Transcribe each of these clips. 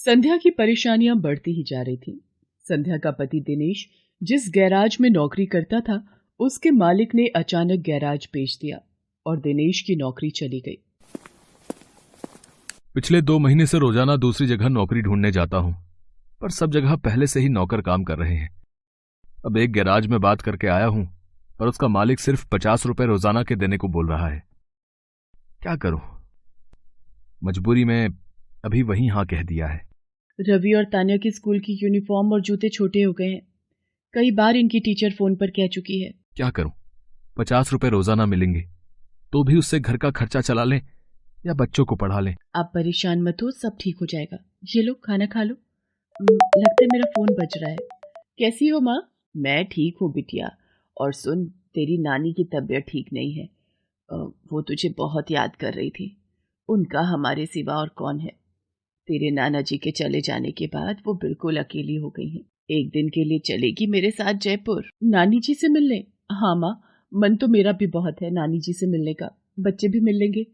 संध्या की परेशानियां बढ़ती ही जा रही थीं। संध्या का पति दिनेश जिस गैराज में नौकरी करता था, उसके मालिक ने अचानक गैराज बेच दिया और दिनेश की नौकरी चली गई। पिछले 2 महीने से रोजाना दूसरी जगह नौकरी ढूंढने जाता हूं, पर सब जगह पहले से ही नौकर काम कर रहे हैं। अब एक गैराज में बात करके आया हूं, पर उसका मालिक सिर्फ 50 रुपए रोजाना के देने को बोल रहा है। क्या करूं? मजबूरी में अभी वहीं हां कह दिया है। रवि और तान्या की स्कूल की यूनिफॉर्म और जूते छोटे हो गए हैं। कई बार इनकी टीचर फोन पर कह चुकी है। क्या करूं? 50 रुपए रोजाना मिलेंगे तो भी उससे घर का खर्चा चला लें या बच्चों को पढ़ा लें। आप परेशान मत हो, सब ठीक हो जाएगा। ये लो खाना खा लो। लगता है मेरा फोन बज रहा है। कैसी हो माँ? मैं ठीक हूँ बिटिया। और सुन, तेरी नानी की तबीयत ठीक नहीं है। वो तुझे बहुत याद कर रही थी। उनका हमारे सिवा और कौन है। तेरे नाना जी के चले जाने के बाद वो बिल्कुल अकेली हो गई हैं। एक दिन के लिए चलेगी मेरे साथ जयपुर नानी जी से मिलने? हाँ माँ, मन तो मेरा भी बहुत है नानी जी से मिलने का। बच्चे भी मिल लेंगे।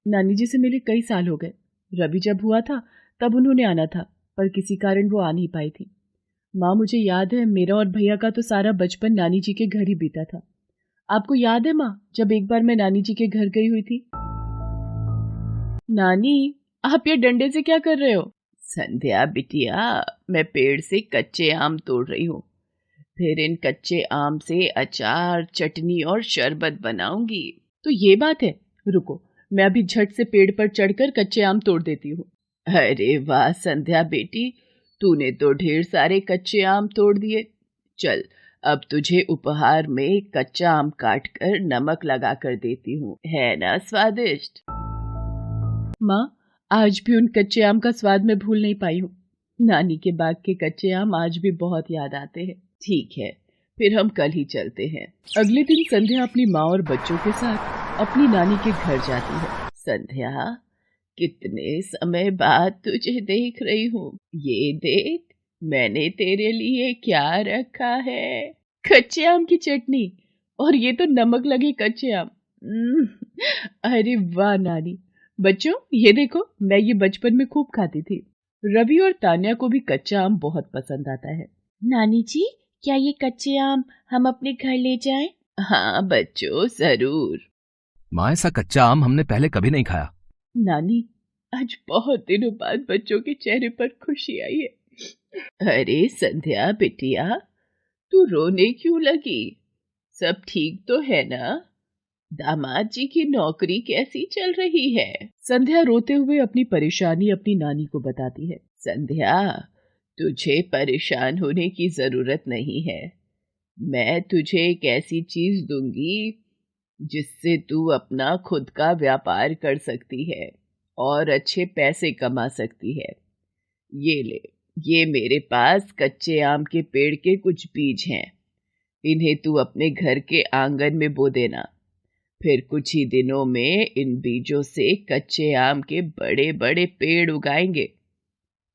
नानी जी से मिले कई साल हो गए। रवि जब हुआ था तब उन्होंने आना था, पर किसी कारण वो आ नहीं पाई थी। माँ, मुझे याद है मेरा और भैया का तो सारा बचपन नानी जी के घर ही बीता था। आपको याद है माँ, जब एक बार मैं नानी जी के घर गई हुई थी? नानी, आप ये डंडे से क्या कर रहे हो? संध्या बिटिया, मैं पेड़ से कच्चे आम तोड़ रही हूँ। फिर इन कच्चे आम से अचार, चटनी और शरबत बनाऊंगी। तो ये बात है, रुको मैं अभी झट से पेड़ पर चढ़कर कच्चे आम तोड़ देती हूँ। अरे वाह संध्या बेटी, तूने तो ढेर सारे कच्चे आम तोड़ दिए। चल, अब तुझे उपहार में कच्चा आम काटकर नमक लगा कर देती हूँ। है ना स्वादिष्ट? माँ, आज भी उन कच्चे आम का स्वाद मैं भूल नहीं पाई हूँ। नानी के बाग के कच्चे आम आज भी बहुत याद आते हैं। ठीक है, फिर हम कल ही चलते हैं। अगले दिन संध्या अपनी माँ और बच्चों के साथ अपनी नानी के घर जाती है। संध्या, कितने समय बाद तुझे देख रही हूँ। ये देख, मैंने तेरे लिए क्या रखा है। कच्चे आम की चटनी, और ये तो नमक लगे कच्चे आम। अरे वाह नानी। बच्चों, ये देखो, मैं ये बचपन में खूब खाती थी। रवि और तान्या को भी कच्चा आम बहुत पसंद आता है। नानी जी, क्या ये कच्चे आम हम अपने घर ले जाएं? हाँ बच्चों, जरूर। माँ, ऐसा कच्चा आम हमने पहले कभी नहीं खाया। नानी, आज बहुत दिनों बाद बच्चों के चेहरे पर खुशी आई है। अरे संध्या बिटिया, तू रोने क्यों लगी? सब ठीक तो है ना? दामाद जी की नौकरी कैसी चल रही है? संध्या रोते हुए अपनी परेशानी अपनी नानी को बताती है। संध्या, तुझे परेशान होने की जरूरत नहीं है। मैं तुझे एक ऐसी चीज दूंगी जिससे तू अपना खुद का व्यापार कर सकती है और अच्छे पैसे कमा सकती है। ये ले, ये मेरे पास कच्चे आम के पेड़ के कुछ बीज हैं। इन्हें तू अपने घर के आंगन में बो देना। फिर कुछ ही दिनों में इन बीजों से कच्चे आम के बड़े बड़े पेड़ उगाएंगे।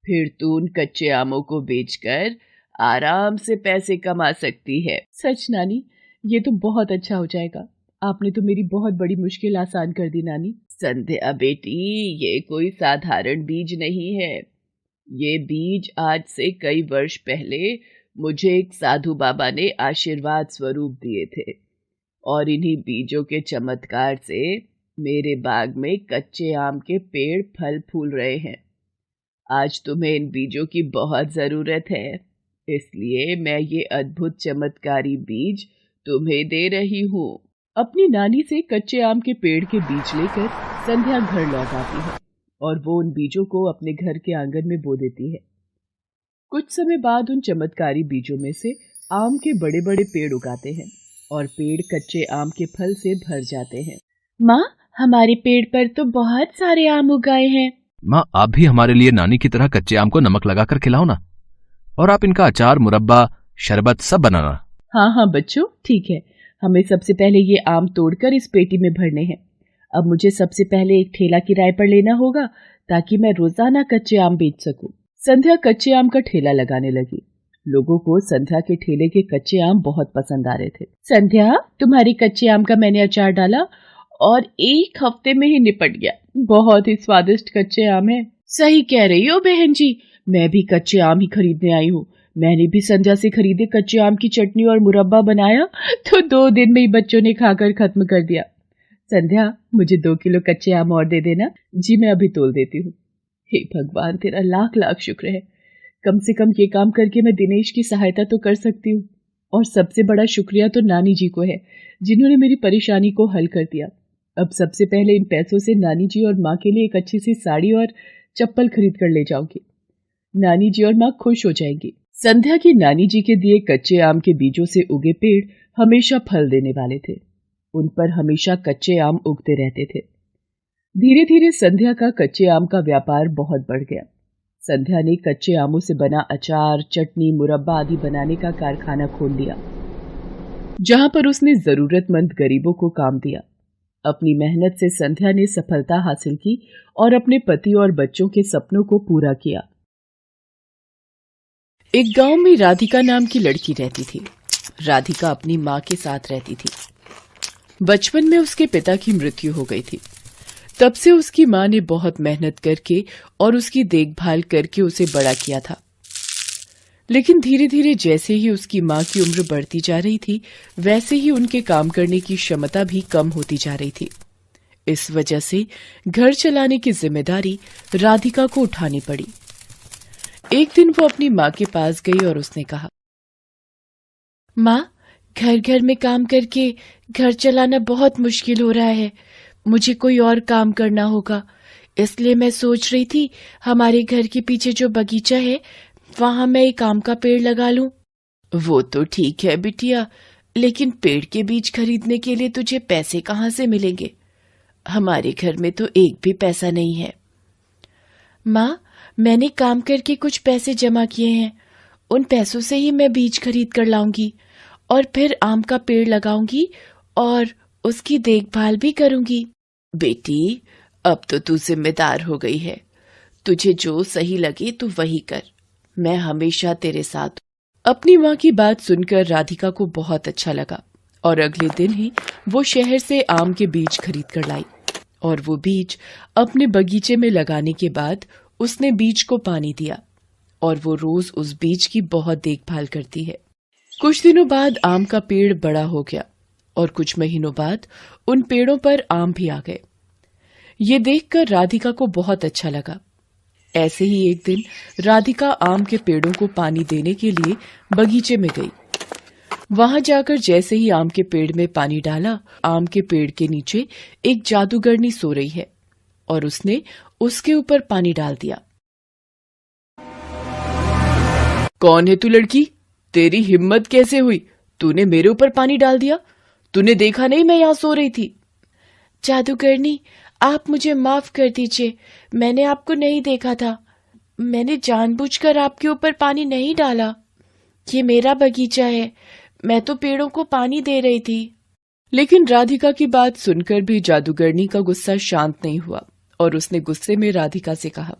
फिर तू उन कच्चे आमों को बेचकर आराम से पैसे कमा सकती है। सच नानी, ये तो बहुत अच्छा हो जाएगा। आपने तो मेरी बहुत बड़ी मुश्किल आसान कर दी नानी। संध्या बेटी, ये कोई साधारण बीज नहीं है। ये बीज आज से कई वर्ष पहले मुझे एक साधु बाबा ने आशीर्वाद स्वरूप दिए थे, और इन्हीं बीजों के चमत्कार से मेरे बाग में कच्चे आम के पेड़ फल फूल रहे हैं। आज तुम्हें इन बीजों की बहुत जरूरत है, इसलिए मैं ये अद्भुत चमत्कारी बीज तुम्हें दे रही हूँ। अपनी नानी से कच्चे आम के पेड़ के बीज लेकर संध्या घर लौट आती है और वो उन बीजों को अपने घर के आंगन में बो देती है। कुछ समय बाद उन चमत्कारी बीजों में से आम के बड़े बड़े पेड़ उगाते हैं और पेड़ कच्चे आम के फल से भर जाते हैं। माँ, हमारे पेड़ पर तो बहुत सारे आम उगाए हैं। माँ, आप भी हमारे लिए नानी की तरह कच्चे आम को नमक लगाकर खिलाओ ना, और आप इनका अचार, मुरब्बा, शरबत सब बनाना। हाँ हाँ बच्चों, ठीक है। हमें सबसे पहले ये आम तोड़कर इस पेटी में भरने हैं। अब मुझे सबसे पहले एक ठेला किराए पर लेना होगा ताकि मैं रोजाना कच्चे आम बेच सकूं। संध्या कच्चे आम का ठेला लगाने लगी। लोगों को संध्या के ठेले के कच्चे आम बहुत पसंद आ रहे थे। संध्या, तुम्हारी कच्चे आम का मैंने अचार डाला और 1 हफ्ते में ही निपट गया। बहुत ही स्वादिष्ट कच्चे आम है। सही कह रही हो बहन जी, मैं भी कच्चे आम ही खरीदने आई हूँ। मैंने भी संध्या से खरीदे कच्चे आम की चटनी और मुरब्बा बनाया तो 2 दिन में ही बच्चों ने खाकर खत्म कर दिया। संध्या, मुझे 2 किलो कच्चे आम और दे देना। जी मैं अभी तोल देती हूँ। हे भगवान, तेरा लाख लाख शुक्र है। कम से कम ये काम करके मैं दिनेश की सहायता तो कर सकती हूँ। और सबसे बड़ा शुक्रिया तो नानी जी को है, जिन्होंने मेरी परेशानी को हल कर दिया। अब सबसे पहले इन पैसों से नानी जी और माँ के लिए एक अच्छी सी साड़ी और चप्पल खरीद कर ले जाऊंगी। नानी जी और माँ खुश हो जाएंगी। संध्या की नानी जी के दिए कच्चे आम के बीजों से उगे पेड़ हमेशा फल देने वाले थे। उन पर हमेशा कच्चे आम उगते रहते थे। धीरे धीरे संध्या का कच्चे आम का व्यापार बहुत बढ़ गया। संध्या ने कच्चे आमों से बना अचार, चटनी, मुरब्बा आदि बनाने का कारखाना खोल लिया, जहां पर उसने जरूरतमंद गरीबों को काम दिया। अपनी मेहनत से संध्या ने सफलता हासिल की और अपने पति और बच्चों के सपनों को पूरा किया। एक गांव में राधिका नाम की लड़की रहती थी। राधिका अपनी माँ के साथ रहती थी। बचपन में उसके पिता की मृत्यु हो गई थी। तब से उसकी माँ ने बहुत मेहनत करके और उसकी देखभाल करके उसे बड़ा किया था। लेकिन धीरे धीरे जैसे ही उसकी माँ की उम्र बढ़ती जा रही थी, वैसे ही उनके काम करने की क्षमता भी कम होती जा रही थी। इस वजह से घर चलाने की जिम्मेदारी राधिका को उठानी पड़ी। एक दिन वो अपनी माँ के पास गई और उसने कहा, माँ, घर घर में काम करके घर चलाना बहुत मुश्किल हो रहा है। मुझे कोई और काम करना होगा। इसलिए मैं सोच रही थी हमारे घर के पीछे जो बगीचा है वहां मैं एक आम का पेड़ लगा लूं। वो तो ठीक है बिटिया, लेकिन पेड़ के बीज खरीदने के लिए तुझे पैसे कहाँ से मिलेंगे? हमारे घर में तो एक भी पैसा नहीं है। माँ, मैंने काम करके कुछ पैसे जमा किए हैं। उन पैसों से ही मैं बीज खरीद कर लाऊंगी और फिर आम का पेड़ लगाऊंगी और उसकी देखभाल भी करूंगी। बेटी, अब तो तू जिम्मेदार हो गई है। तुझे जो सही लगे तू वही कर। मैं हमेशा तेरे साथ हूं। अपनी माँ की बात सुनकर राधिका को बहुत अच्छा लगा और अगले दिन ही वो शहर से आम के बीज खरीद कर लाई और वो बीज अपने बगीचे में लगाने के बाद उसने बीज को पानी दिया और वो रोज उस बीज की बहुत देखभाल करती है। कुछ दिनों बाद आम का पेड़ बड़ा हो गया और कुछ महीनों बाद उन पेड़ों पर आम भी आ गए। ये देखकर राधिका को बहुत अच्छा लगा। ऐसे ही एक दिन राधिका आम के पेड़ों को पानी देने के लिए बगीचे में गई। वहां जाकर जैसे ही आम के पेड़ में पानी डाला, आम के पेड़ के नीचे एक जादूगरनी सो रही है और उसने उसके ऊपर पानी डाल दिया। कौन है तू लड़की? तेरी हिम्मत कैसे हुई? तूने मेरे ऊपर पानी डाल दिया। तूने देखा नहीं मैं यहाँ सो रही थी? जादूगरनी, आप मुझे माफ कर दीजिए। मैंने आपको नहीं देखा था। मैंने जानबूझकर आपके ऊपर पानी नहीं डाला। ये मेरा बगीचा है। मैं तो पेड़ों को पानी दे रही थी। लेकिन राधिका की बात सुनकर भी जादूगरनी का गुस्सा शांत नहीं हुआ और उसने गुस्से में राधिका से कहा,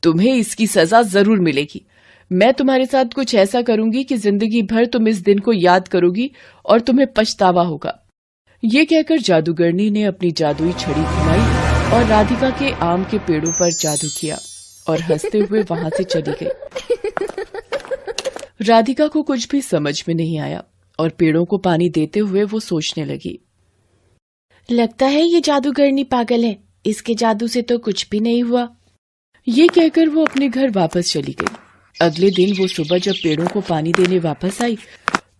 तुम्हें इसकी सजा जरूर मिलेगी। मैं तुम्हारे साथ कुछ ऐसा करूंगी कि जिंदगी भर तुम इस दिन को याद करोगी और तुम्हें पछतावा होगा। ये कहकर जादूगरनी ने अपनी जादुई छड़ी घुमाई और राधिका के आम के पेड़ों पर जादू किया और हंसते हुए वहां से चली गई। राधिका को कुछ भी समझ में नहीं आया और पेड़ों को पानी देते हुए वो सोचने लगी, लगता है ये जादूगरनी पागल है। इसके जादू से तो कुछ भी नहीं हुआ। ये कहकर वो अपने घर वापस चली गई। अगले दिन वो सुबह जब पेड़ों को पानी देने वापस आई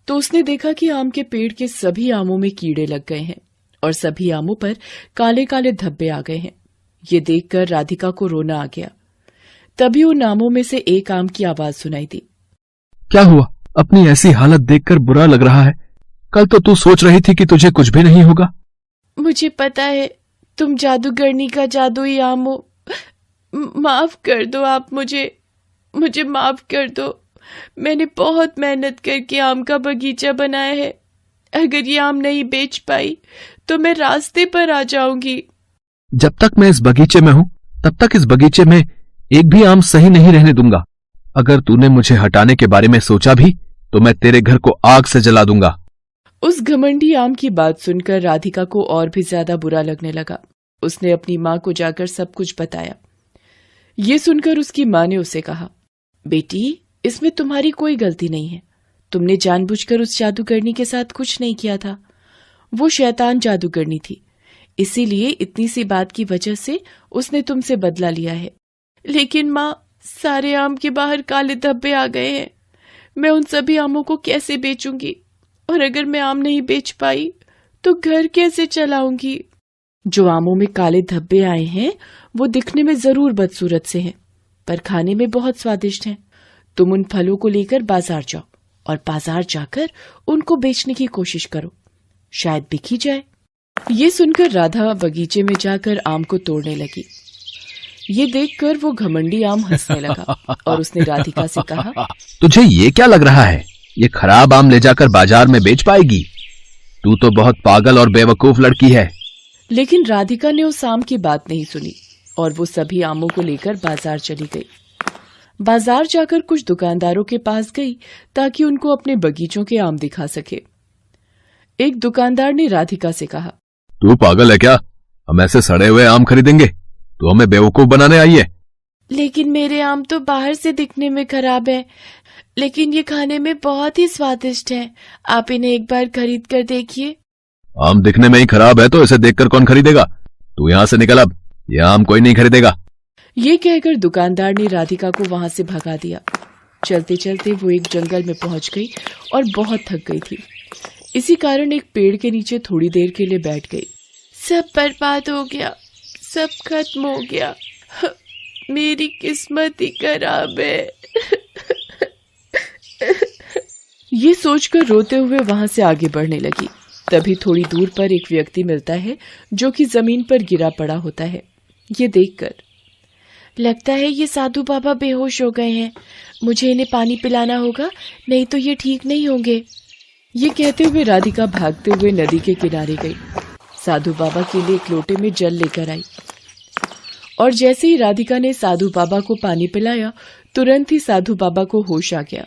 तो उसने देखा कि आम के पेड़ के सभी आमों में कीड़े लग गए हैं और सभी आमों पर काले काले धब्बे आ गए हैं। ये देखकर राधिका को रोना आ गया। तभी उन आमों में से एक आम की आवाज सुनाई दी। क्या हुआ? अपनी ऐसी हालत देखकर बुरा लग रहा है। कल तो तू सोच रही थी कि तुझे कुछ भी नहीं होगा। मुझे पता है तुम जादूगरनी का जादुई आम हो। माफ कर दो आप मुझे माफ कर दो। मैंने बहुत मेहनत करके आम का बगीचा बनाया है। अगर ये आम नहीं बेच पाई तो मैं रास्ते पर आ जाऊंगी। जब तक मैं इस बगीचे में हूं तब तक इस बगीचे में एक भी आम सही नहीं रहने दूंगा। अगर तूने मुझे हटाने के बारे में सोचा भी तो मैं तेरे घर को आग से जला दूंगा। उस घमंडी आम की बात सुनकर राधिका को और भी ज्यादा बुरा लगने लगा। उसने अपनी माँ को जाकर सब कुछ बताया। ये सुनकर उसकी माँ ने उसे कहा, बेटी, इसमें तुम्हारी कोई गलती नहीं है। तुमने जानबूझकर उस जादूगरनी के साथ कुछ नहीं किया था। वो शैतान जादूगरनी थी, इसीलिए इतनी सी बात की वजह से उसने तुमसे बदला लिया है। लेकिन माँ, सारे आम के बाहर काले धब्बे आ गए हैं। मैं उन सभी आमों को कैसे बेचूंगी? और अगर मैं आम नहीं बेच पाई तो घर कैसे चलाऊंगी? जो आमों में काले धब्बे आए हैं वो दिखने में जरूर बदसूरत से हैं, पर खाने में बहुत स्वादिष्ट हैं। तुम उन फलों को लेकर बाजार जाओ और बाजार जाकर उनको बेचने की कोशिश करो, शायद बिक ही जाए। ये सुनकर राधा बगीचे में जाकर आम को तोड़ने लगी। ये देखकर वो घमंडी आम हंसने लगा और उसने राधिका से कहा, तुझे ये क्या लग रहा है, ये खराब आम ले जाकर बाजार में बेच पाएगी? तू तो बहुत पागल और बेवकूफ लड़की है। लेकिन राधिका ने उस आम की बात नहीं सुनी और वो सभी आमों को लेकर बाजार चली गई। बाजार जाकर कुछ दुकानदारों के पास गई ताकि उनको अपने बगीचों के आम दिखा सके। एक दुकानदार ने राधिका से कहा, तू पागल है क्या? हम ऐसे सड़े हुए आम खरीदेंगे? तू हमें बेवकूफ बनाने आई है। लेकिन मेरे आम तो बाहर से दिखने में खराब है, लेकिन ये खाने में बहुत ही स्वादिष्ट है। आप इन्हें एक बार खरीद कर देखिए। आम दिखने में ही खराब है तो इसे देखकर कौन खरीदेगा? तू यहाँ से निकल, अब ये आम कोई नहीं खरीदेगा। ये कहकर दुकानदार ने राधिका को वहां से भगा दिया। चलते चलते वो एक जंगल में पहुंच गई और बहुत थक गई थी। इसी कारण एक पेड़ के नीचे थोड़ी देर के लिए बैठ गई। सब बर्बाद हो गया, सब खत्म हो गया। मेरी किस्मत ही खराब है। ये सोचकर रोते हुए वहां से आगे बढ़ने लगी। तभी थोड़ी दूर पर एक व्यक्ति मिलता है जो कि जमीन पर गिरा पड़ा होता है। ये देखकर लगता है ये साधु बाबा बेहोश हो गए हैं। मुझे इन्हें पानी पिलाना होगा, नहीं तो ये ठीक नहीं होंगे। ये कहते हुए राधिका भागते हुए नदी के किनारे गई। साधु बाबा के लिए एक लोटे में जल लेकर आई और जैसे ही राधिका ने साधु बाबा को पानी पिलाया, तुरंत ही साधु बाबा को होश आ गया।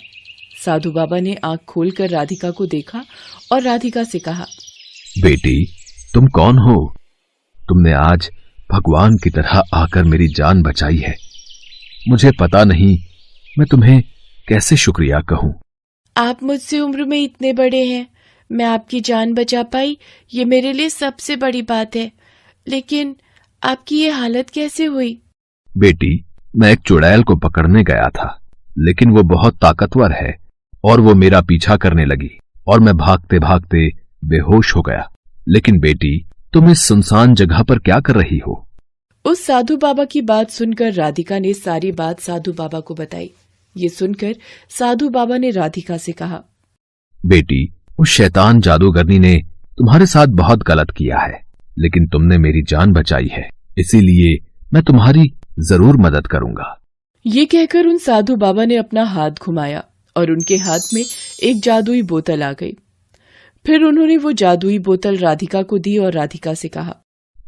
साधु बाबा ने आंख खोलकर राधिका को देखा और राधिका से कहा, बेटी, तुम कौन हो? तुमने आज भगवान की तरह आकर मेरी जान बचाई है। मुझे पता नहीं मैं तुम्हें कैसे शुक्रिया कहूं। आप मुझसे उम्र में इतने बड़े हैं, मैं आपकी जान बचा पाई, ये मेरे लिए सबसे बड़ी बात है। लेकिन आपकी ये हालत कैसे हुई? बेटी, मैं एक चुड़ैल को पकड़ने गया था, लेकिन वो बहुत ताकतवर है और वो मेरा पीछा करने लगी और मैं भागते भागते बेहोश हो गया। लेकिन बेटी, तुम इस सुनसान जगह पर क्या कर रही हो? उस साधु बाबा की बात सुनकर राधिका ने सारी बात साधु बाबा को बताई। ये सुनकर साधु बाबा ने राधिका से कहा, बेटी, उस शैतान जादूगरनी ने तुम्हारे साथ बहुत गलत किया है, लेकिन तुमने मेरी जान बचाई है, इसीलिए मैं तुम्हारी जरूर मदद करूंगा। ये कहकर उन साधु बाबा ने अपना हाथ घुमाया और उनके हाथ में एक जादुई बोतल आ गई। फिर उन्होंने वो जादुई बोतल राधिका को दी और राधिका से कहा,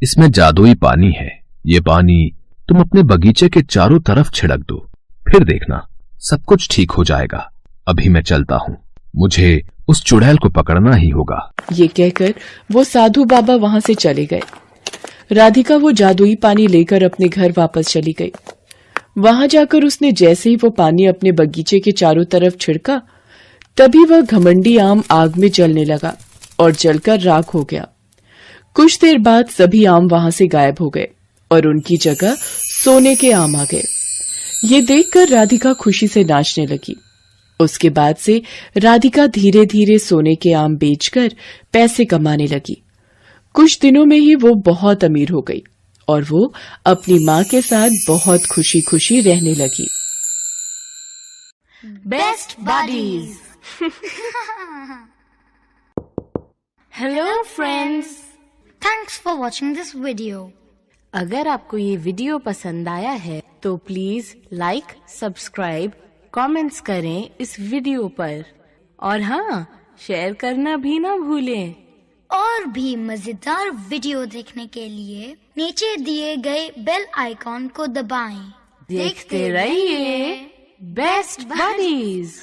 इसमें जादुई पानी है। ये पानी तुम अपने बगीचे के चारों तरफ छिड़क दो, फिर देखना सब कुछ ठीक हो जाएगा। अभी मैं चलता हूँ, मुझे उस चुड़ैल को पकड़ना ही होगा। ये कहकर वो साधु बाबा वहां से चले गए। राधिका वो जादुई पानी लेकर अपने घर वापस चली गई। वहां जाकर उसने जैसे ही वो पानी अपने बगीचे के चारों तरफ छिड़का, तभी वह घमंडी आम आग में जलने लगा और जलकर राख हो गया। कुछ देर बाद सभी आम वहां से गायब हो गए और उनकी जगह सोने के आम आ गए। ये देखकर राधिका खुशी से नाचने लगी। उसके बाद से राधिका धीरे धीरे सोने के आम बेचकर पैसे कमाने लगी। कुछ दिनों में ही वो बहुत अमीर हो गई और वो अपनी माँ के साथ बहुत खुशी खुशी रहने लगी। Best buddies. Hello friends, thanks for watching this video. अगर आपको ये वीडियो पसंद आया है तो प्लीज लाइक, सब्सक्राइब, कमेंट्स करें इस वीडियो पर और हाँ, शेयर करना भी ना भूलें। और भी मजेदार वीडियो देखने के लिए नीचे दिए गए बेल आइकॉन को दबाएं। देखते रहिए बेस्ट बडीज।